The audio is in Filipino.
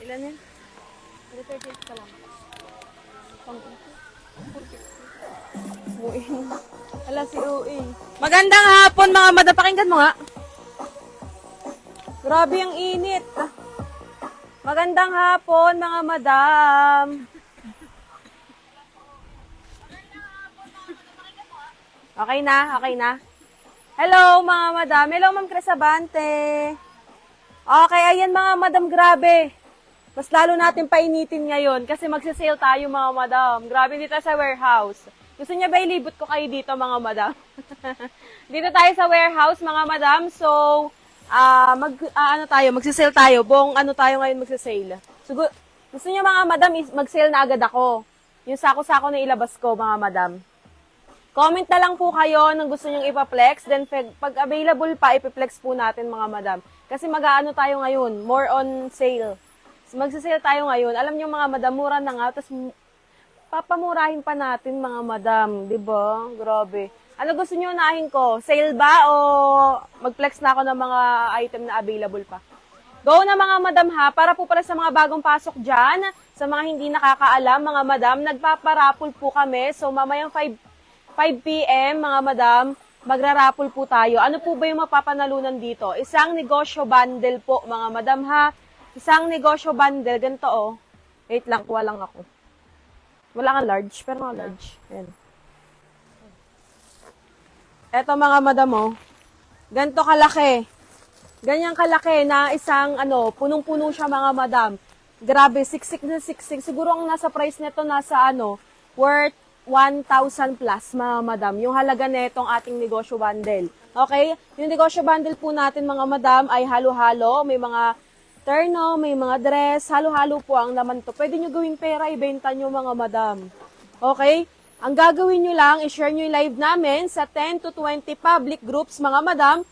Ilan yan? 338 ka lang. Uwi. Ala si Uwi. Magandang hapon mga madam. Pakinggan mo nga. Grabe ang init. Magandang hapon mga madam. Okay na, okay na. Hello mga madam. Hello Ma'am Cresabante. Okay, ayan mga madam, grabe. Mas lalo natin painitin ngayon kasi magsisale tayo mga madam. Grabe dito sa warehouse. Gusto niya ba ilibot ko kayo dito mga madam? Dito tayo sa warehouse mga madam. So, magsisale tayo. Buong ano tayo ngayon magsisale. So, gusto niya mga madam, mag-sale na agad ako. Yung sako-sako na ilabas ko mga madam. Comment na lang po kayo ng gusto nyong ipa-flex. Then, pag available pa, ipiplex po natin mga madam. Kasi mag-aano tayo ngayon, more on sale. Magsisale tayo ngayon. Alam niyo mga madam, mura na nga. Tapos, papamurahin pa natin mga madam. Diba? Grabe. Ano gusto niyo unahin ko? Sale ba o mag-flex na ako ng mga item na available pa? Go na mga madam ha. Para po pala sa mga bagong pasok dyan, sa mga hindi nakakaalam mga madam, nagpaparapol po kami. So, mamayang 5 p.m. mga madam, magrarapol po tayo. Ano po ba yung mapapanalunan dito? Isang negosyo bundle po, mga madam ha. Isang negosyo bundle, ganito oh. Wait lang, kuha lang ako. Wala kang large, pero mga large. Ayan. Eto mga madam oh. Ganito kalaki. Ganyang kalaki na isang punong-puno siya mga madam. Grabe, siksik na siksik. Siguro ang nasa price nito nasa worth 1,000 plus, mga madam. Yung halaga netong ating negosyo bundle. Okay? Yung negosyo bundle po natin, mga madam, ay halo-halo. May mga terno, may mga dress. Halo-halo po ang naman to. Pwede nyo gawing pera, ibenta nyo, mga madam. Okay? Ang gagawin nyo lang, i-share nyo yung live namin sa 10 to 20 public groups, mga madam.